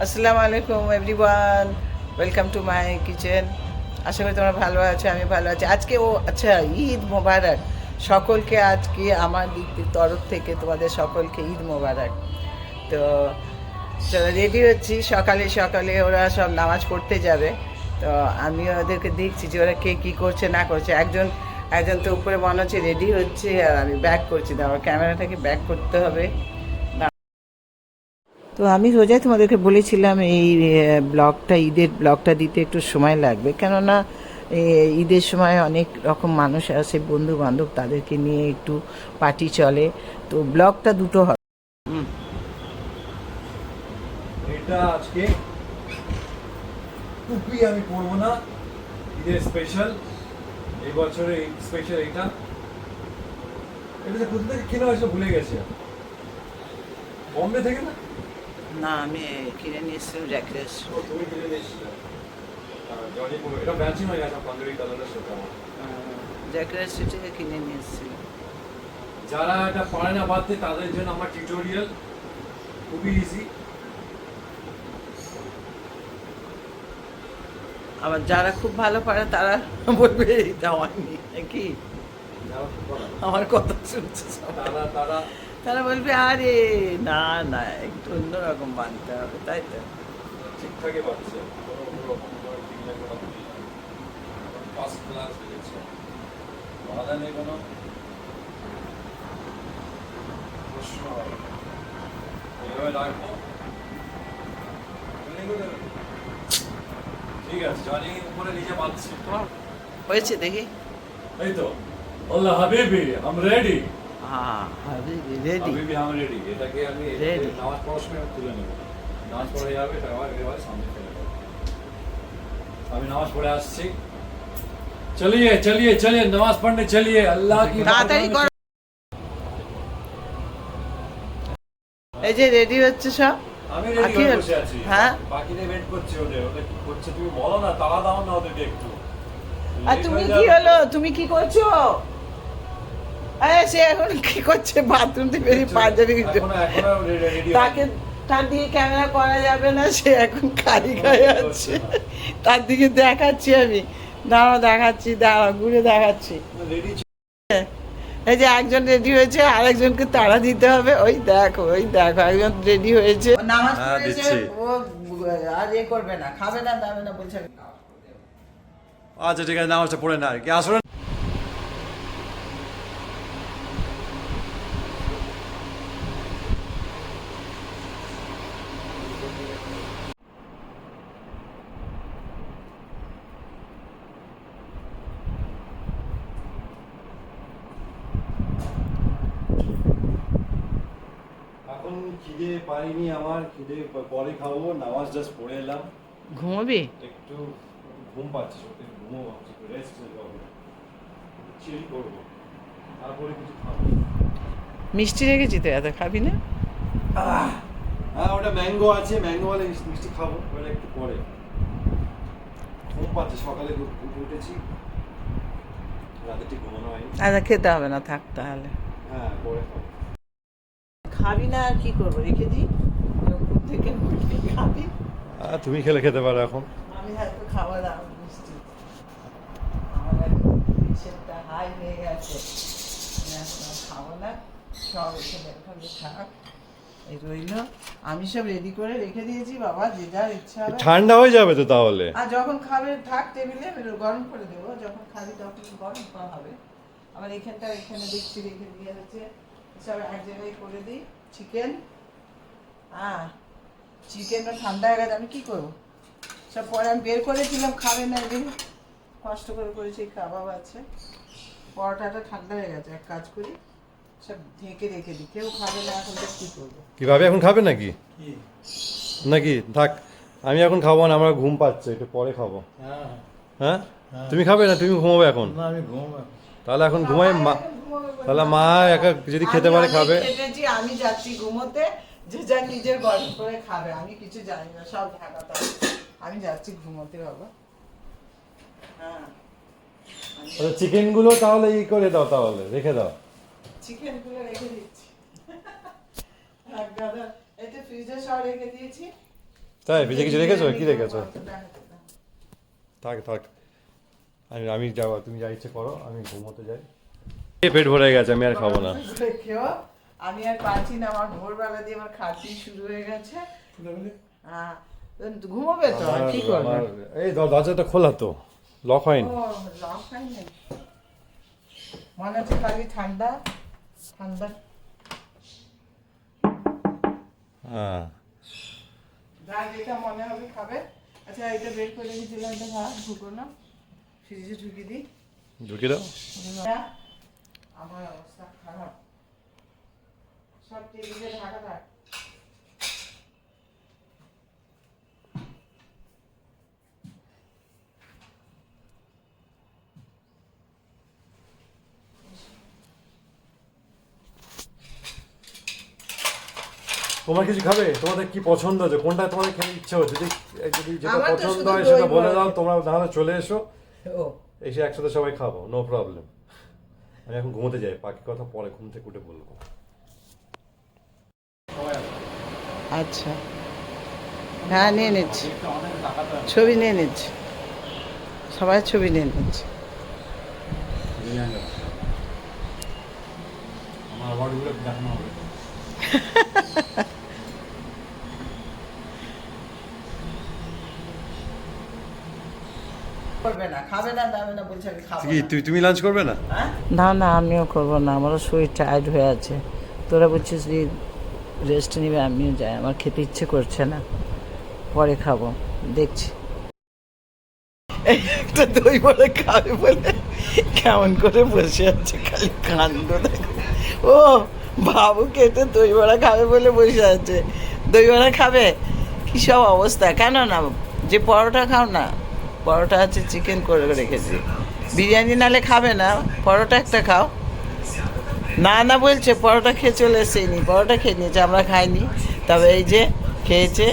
আসসালামু আলাইকুম everyone, welcome to my kitchen. আশা করি তোমরা ভালো আছো, আমি ভালো আছি। আজকে আচ্ছা, ঈদ মোবারক সকলকে। আজকে আমার তরফ থেকে তোমাদের সকলকে ঈদ মোবারক। তো চলো রেডি হচ্ছি, সকালে সকালে ওরা সব নামাজ পড়তে যাবে। তো আমি ওদেরকে দেখছি যে ওরা কে কী করছে না করছে। একজন একজন তো উপরে মনে হচ্ছে রেডি হচ্ছে, আর আমি ব্যাক করছি। তো আমার ক্যামেরাটাকে ব্যাক করতে হবে। তো আমি রোজাই তোমাদেরকে বলেছিলাম এই ব্লগটা, ঈদের ব্লগটা দিতে একটু সময় লাগবে, কেননা ঈদের সময় অনেক রকম মানুষ আসে, বন্ধু বান্ধব, তাদেরকে নিয়ে একটু পার্টি চলে। তো ব্লগটা দুটো হবে। এটা আজকে টুপি আমি পরবো না, ঈদের স্পেশাল, এই বছরে স্পেশাল এটা কোথা থেকে কেনা হয়েছে ভুলে গেছে। বম্বে থেকে না? না, আমি কিনে নিয়ে এসেছিলাম র্যাকলেস। তুমি কিনে নিয়ে এসেছিলে? জনি এটা ম্যাচিং হয়ে গেছে পাঞ্জাবি কালারের সাথে আমার। র্যাকলেস থেকে কিনে নিয়ে এসেছিলাম। যারা এটা পারে না বাঁধতে তাদের জন্য আমার টিউটোরিয়াল খুবই ইজি। আবার যারা খুব ভালো পারে তারা বলবে এটা হয়নি নাকি, যারা খুব ভালো আমার কথা শুনছে তারা তারা তারা বলবে আরে না না, একটু অন্যরকম বানতে হবে, তাই তো। ঠিকঠাকই পাচ্ছে, কোনো রকম ফার্স্ট ক্লাস হয়েছে, বাধা নেই, কোনো প্রশ্ন হবে। এইভাবে রাখবো, ঠিক আছে। জনি উপরে নিচে পাচ্ছি, হয়েছে দেখি। এই তো। আল্লাহ হাবিবি আম রেডি, হ্যাঁ হাবিবি রেডি। হাবিবি আম রেডি। এটাকে আমি Ready. নামাজ পড়ার সময় তুলে নেব। নামাজ পড়ে যাবে, এটা আবার এভাবে সামনে ফেলে দেবো। আমি নামাজ পড়ে আসছি। চলিয়ে চলিয়ে চলিয়ে নামাজ পড়নে চলিয়ে। আল্লাহ কি তাড়াতাড়ি করো। এই যে রেডি হচ্ছে সব। আমি রেডি হয়ে বসে আছি, হ্যাঁ, বাকিদের ওয়েট করছে। ওদের কি করছে তুমি বলো না, তাড়া দাও না ওদেরকে একটু। আর তুমি কি হলো, তুমি কি করছো? আরে সে এখন কি করছে, বাথরুম থেকে বেরিয়ে পাঞ্জাবি তাকে, তার দিকে ক্যামেরা করা যাবে না, সে এখন খালি গায়ে আছে। তার দিকে দেখাচ্ছি আমি, দাঁড়াও দেখাচ্ছি, দাঁড়াও ঘুরে দেখাচ্ছি। এই যে একজন রেডি হয়েছে, আর একজনকে তাড়া দিতে হবে। ওই দেখো, ওই দেখো, একজন রেডি হয়েছে, নামাজ পড়েছে, ও আর এ করবে না, খাবে না, দাবে না বলছে। আচ্ছা ঠিক আছে, নামাজটা পড়ে না আর কি। আসলে এখন খিদে পাইনি, আমার খিদে পরে খাবো। নামাজ জাস্ট পড়ে এলাম। ঘুমোবি? একটু ঘুম পাচ্ছে, সত্যি ঘুমও পাচ্ছে, রেস্ট করবো, চিল করবো, তারপরে কিছু খাবো। মিষ্টি রেখেছি তো, এত খাবি না? হ্যাঁ, ওটা ম্যাঙ্গো আছে, ম্যাঙ্গো ওয়ালা মিষ্টি খাবো, ওটা একটু পরে। ঘুম পাচ্ছে, সকালে উঠেছি, রাতে ঠিক ঘুমানো হয়নি। আচ্ছা, খেতে হবে না, থাক তাহলে। হ্যাঁ, পরে খাবো। খাবি না আর কি করবো, রেখে দিই। ঘুম থেকে উঠে খাবি। তুমি খেলে খেতে পারো এখন। আমি হয়তো খাবো না মিষ্টি, আমার এখন প্রেশারটা হাই হয়ে গেছে, আমি এখন আর খাবো না। সব এখানে ওখানে থাক, এই রইল। আমি সব রেডি করে রেখে দিয়েছি বাবা, যে যার ইচ্ছা হবে। ঠান্ডা হয়ে যাবে তো তাহলে। আর যখন খাবে থাক টেবিলে, গরম করে দেবো, যখন খাবি তখন গরম করা হবে। আবার এখানটা এখানে দেখছি রেখে দিয়ে হচ্ছে, সব এক জায়গায় করে দিই। চিকেন, হ্যাঁ চিকেনটা ঠান্ডা হয়ে গেছে, আমি কী করবো? সব পরে আমি বের করেছিলাম, খাবে না একদিন, কষ্ট করে করেছি, কাবাব আছে। পরোটাটা ঠান্ডা হয়ে গেছে, এক কাজ করি, সব ঢেকে রেখে দিই, কেউ খাবে না এখন, তো কী করবো? কিভাবে এখন খাবে নাকি? নাকি থাক, আমি এখন খাবো না, আমার ঘুম পাচ্ছে, একটু পরে খাবো। হ্যাঁ, তুমি খাবে না? তুমি ঘুমাবে এখন? না, আমি ঘুমাবো। তাহলে এখন ঘুমাই। মা, তাহলে মা একা যদি খেতে পারে খাবে। আমি যাচ্ছি ঘুমোতে, যে যার নিজের গরম করে খাবে, আমি কিছু জানি না, সব ঢাকাতে। আমি যাচ্ছি ঘুমোতে বাবা। হ্যাঁ, চিকেন গুলো তাহলে ই করে দাও, তাহলে রেখে দাও। চিকেন গুলো রেখে দিচ্ছি। এটা ফ্রিজে সব রেখে দিয়েছি, তাই ভিজে কিছু রেখেছো? কি রেখেছো? থাক থাক, আমি যাবো, তুমি যা ইচ্ছে করো, আমি ঘুমোতে যাই। পেট ভরে গেছে, আমি আর খাবো না। আমি আর পাচ্ছি না, আমার ভোরবেলা দিয়ে আমার খাচ্ছি শুরু হয়ে গেছে। হ্যাঁ, ঘুমোবে তো, আর কি করবে? এই দরজাটা খোলা তো, লক হয়নি। ও, লক হয়নি। মনে হচ্ছে খালি ঠান্ডা ঠান্ডা। হ্যাঁ, যা যেটা মনে হবে খাবে। আচ্ছা, এটা বের করে রেখেছিলাম, এটা ভাত ঢুকো না, ফ্রিজে ঢুকিয়ে দিই। ঢুকে দাও। আমার অবস্থা খারাপ, সব টেবিলে ঢাকা থাক। তোমার কিছু খাবে? তোমাদের কি পছন্দ আছে? কোনটা তোমাদের খেতে ইচ্ছে হচ্ছে? যদি যেটা আমার তো পছন্দ শুধু হয় দই সেটা বলে বড়া। দাও, তোমরা তাহলে চলে এসো, ও, এসে একসাথে সবাই খাবো, নো প্রবলেম। আমি এখন ঘুমোতে যাই, বাকি কথা পরে ঘুম থেকে উঠে বলবো। আচ্ছা, হ্যাঁ নিয়ে নিচ্ছি, ছবি নিয়ে নিচ্ছি, সবাই ছবি নিয়ে নিচ্ছি। আমার অ্যাওয়ার্ডগুলো দেখানো হবে। করবে না, খাবে না, দাবে না, বলছে আমি খাবো কি তুমি লাঞ্চ করবে না? না। না, আমিও করবো না, আমারও শরীর টায়ার্ড হয়ে আছে। তোরা বলছিস যে রেস্ট নিবে, আমিও যাই, আমার খেতে ইচ্ছে করছে না, পরে খাবো, দেখছি। একটা দই বড়া খাবে বলে কেমন করে বসে আছে, খালি কাণ্ড দেখো। ও, বাবু খেতে দই বড়া খাবে বলে বসে আছে। দই বড়া খাবে? কি সব অবস্থা! কেন না, যে পরোটা খাও না, পরোটা আছে, চিকেন করে রেখেছি। বিরিয়ানি নালে খাবে না, পরোটা একটা খাও। না না বলছে, পরোটা খেয়ে চলে এসেনি, পরোটা খেয়ে নিয়েছে, আমরা খাইনি। তবে এই যে খেয়েছে,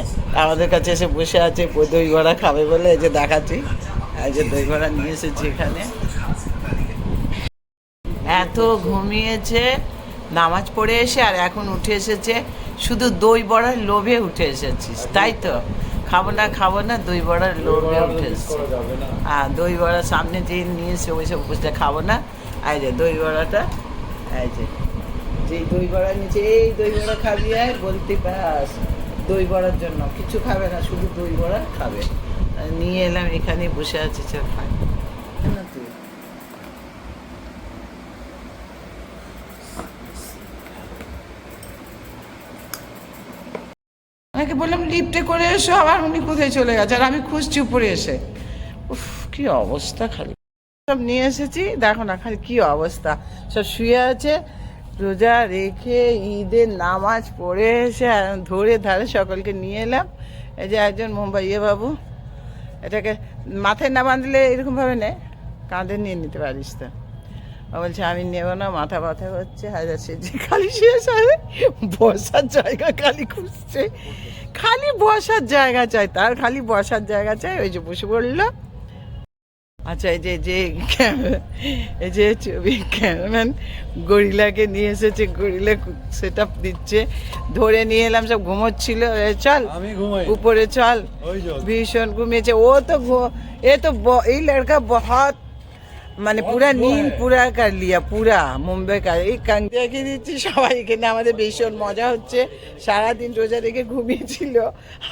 আমাদের কাছে এসে বসে আছে, দই বড়া খাবে বলে। এই যে দেখাচ্ছি, এই যে দই বড়া নিয়ে এসেছি এখানে। এত ঘুমিয়েছে নামাজ পড়ে এসে, আর এখন উঠে এসেছে, শুধু দই বড়ার লোভে উঠে এসেছিস, তাই তো? খাবো না খাবো না, দই বড়ার লোভে উঠে এসেছে। হ্যাঁ, দই বড়ার সামনে যে নিয়ে এসে ওই সব বসে খাবো না। এই যে দই বড়াটা, এই যে যেই দই বড়া নিচে, এই দই বড়া খাবি, আর বলতে পাস দই বড়ার জন্য কিছু খাবে না, শুধু দই বড়া খাবে। নিয়ে এলাম, এখানে বসে আছে, চল খাই না তুই। ওনাকে বললাম লিফটে করে এসো, আবার উনি কোথায় চলে গেছে, আর আমি খুঁজছি উপরে এসে। উফ, কি অবস্থা! খালি সব নিয়ে এসেছি, দেখো না খালি কি অবস্থা, সব শুয়ে আছে। রোজা রেখে ঈদের নামাজ পড়ে এসে ধরে ধারে সকলকে নিয়ে এলাম। এই যে একজন মুম্বাইয়ে বাবু, এটাকে মাথায় না বাঁধলে এরকমভাবে নেয়, কাঁধে নিয়ে নিতে পারিস তো। ও বলছে আমি নেবো না, মাথা ব্যথা হচ্ছে। হাজার সে যে খালি শেষ হয়, বসার জায়গা খালি খুঁজছে, খালি বসার জায়গা চাই তার, খালি বসার জায়গা চাই। ওই যে বসে পড়লো। আচ্ছা, এই যে এই যে ছবি ক্যামেরাম্যান গরিলাকে নিয়ে এসেছে, গরিলা সেট আপ দিচ্ছে, ধরে নিয়ে এলাম, সব ঘুমোচ্ছিল। চল উপরে চল, ভীষণ ঘুমিয়েছে ও তো। এই লড়কা বহুত, মানে পুরা নীল পুরা কার লিয়া, পুরা মুম্বাই কার। এই কান্দিয়াকে দিচ্ছি সবাই, এখানে আমাদের ভীষণ মজা হচ্ছে। সারাদিন রোজা রেখে ঘুমিয়েছিল,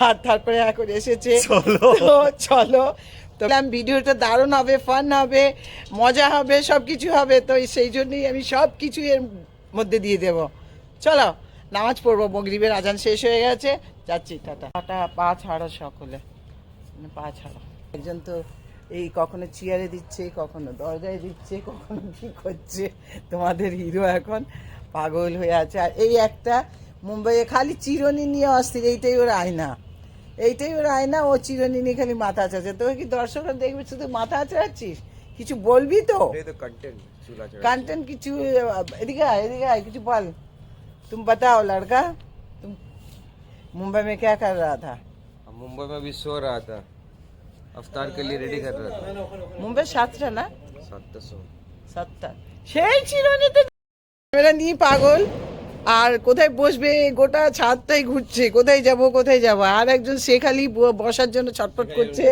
আর তারপরে এখন এসেছে। চলো তো, ভিডিওটা দারুণ হবে, ফান হবে, মজা হবে, সব কিছু হবে। তো সেই জন্যই আমি সব কিছু এর মধ্যে দিয়ে দেব। চলো নামাজ পড়বো, মাগরিবের আজান শেষ হয়ে গেছে, যাচ্ছি, টাটা টাটা। পা ছাড়ো সকলে, পা ছাড়ো। একজন তো এই কখনো চেয়ারে দিচ্ছে, কখনো দরজায় দিচ্ছে, কখনো কি করছে। তোমাদের হিরো এখন পাগল হয়ে আছে। আর এই একটা মুম্বাইয়ে খালি চিরুনি নিয়ে অস্থির, এইটাই ওর আয়না, এইটাই ওর আয়না। ও চিরুনি নিয়ে খালি মাথা আচাচ্ছে। তোকে কি দর্শকরা দেখবে শুধু মাথা আচাচ্ছিস? কিছু বলবি তো? কন্টেন্ট কিছু, এদিকে আয়, এদিকে আয়, কিছু বল। तुम बताओ लड़का, तुम मुंबई में क्या कर रहा था? मुंबई में भी सो रहा था, अफ्तार के लिए रेडी कर रहा था। মুম্বাই 7টা না 7:00 7টা। সেই চিরুনিতে ক্যামেরা নিয়ে পাগল। আর কোথায় বসবে গোটা ছাদটাই ঘুরছে, কোথায় যাব। আর একজন সে খালি বসার জন্য ছটফট করছে,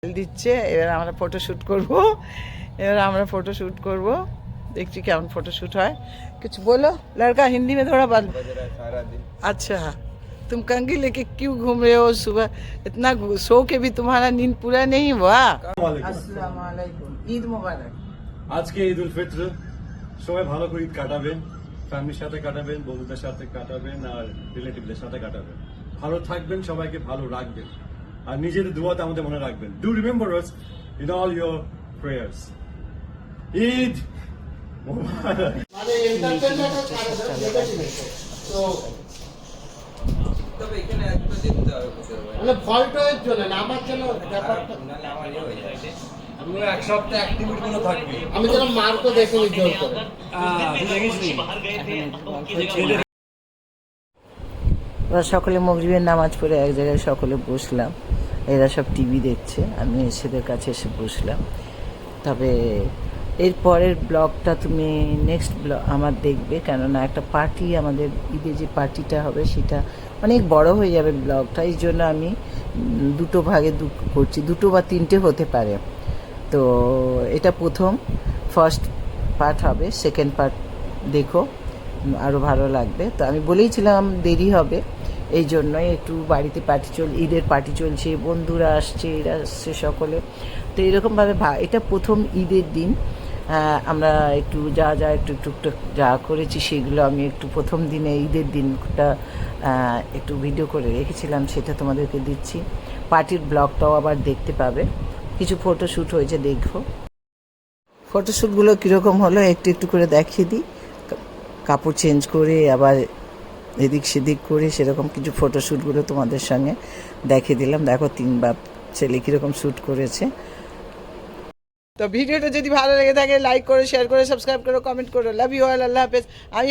দিচ্ছে। এবার আমরা ফটো শ্যুট করব, দেখছি কেমন ফটো শ্যুট হয়। कुछ बोलो लड़का हिंदी में थोड़ा बात। सारा दिन अच्छा, तुम कंघी लेके क्यों घूम रहे हो सुबह? इतना सो के भी तुम्हारा नींद पूरा नहीं हुआ। अस्सलाम वालेकुम, ईद मुबारक। আজকে ঈদ উল ফিত্র, সবাই ভালো করে ঈদ কাটাবেন, ফ্যামিলির সাথে কাটাবেন, বন্ধুদের সাথে কাটাবেন, আর রিলেটিভদের সাথে কাটাবেন। ভালো থাকবেন, সবাইকে ভালো রাখবেন, আর নিজেদের দুয়াতে আমাদের মনে রাখবেন। Do remember us in all your prayers. Eid মুবারক। তবে এখানে একটা দেখতে হবে কোথাও মানে ফল্টের জন্য না, আমার জন্য ব্যাপারটা নাহলে আমার ইয়ে হয়ে যাবে আমরা এক সপ্তাহ অ্যাক্টিভিটি গুলো থাকবে। আমি যেন মার্কও দেখে নি জোর করে। এবার সকলে মগরিবের নামাজ পড়ে এক জায়গায় সকলে বসলাম, এরা সব টিভি দেখছে, আমি এসেদের কাছে এসে বসলাম। তবে এর পরের ব্লগটা তুমি নেক্সট ব্লগ আমার দেখবে, কেননা একটা পার্টি, আমাদের ঈদে যে পার্টিটা হবে সেটা অনেক বড় হয়ে যাবে ব্লগটা, এই জন্য আমি দুটো ভাগে করছি, দুটো বা তিনটে হতে পারে। তো এটা ফার্স্ট পার্ট হবে, সেকেন্ড পার্ট দেখো, আরও ভালো লাগবে। তো আমি বলেইছিলাম দেরি হবে, এই জন্যই একটু বাড়িতে ঈদের পার্টি চলছে, বন্ধুরা আসছে, এরা আসছে সকলে। তো এরকমভাবে এটা প্রথম ঈদের দিন, আমরা একটু টুকটাক যা করেছি সেগুলো আমি একটু প্রথম দিনে ঈদের দিনটা একটু ভিডিও করে রেখেছিলাম, সেটা তোমাদেরকে দিচ্ছি। পার্টির ব্লগটাও আবার দেখতে পাবে, কিছু ফটোশ্যুট হয়েছে, দেখো। ফটোশ্যুটগুলো কীরকম হলো একটু করে দেখিয়ে দিই। কাপড় চেঞ্জ করে আবার এদিক সেদিক করে সেরকম কিছু ফটোশ্যুটগুলো তোমাদের সঙ্গে দেখিয়ে দিলাম। দেখো 3 বাপ ছেলে কীরকম শ্যুট করেছে। তো ভিডিওটা যদি ভালো লেগে থাকে লাইক করো, শেয়ার করো, সাবস্ক্রাইব করো, কমেন্ট করো। লাভ ইউ অল, আল্লাহ হাফেজ। আমি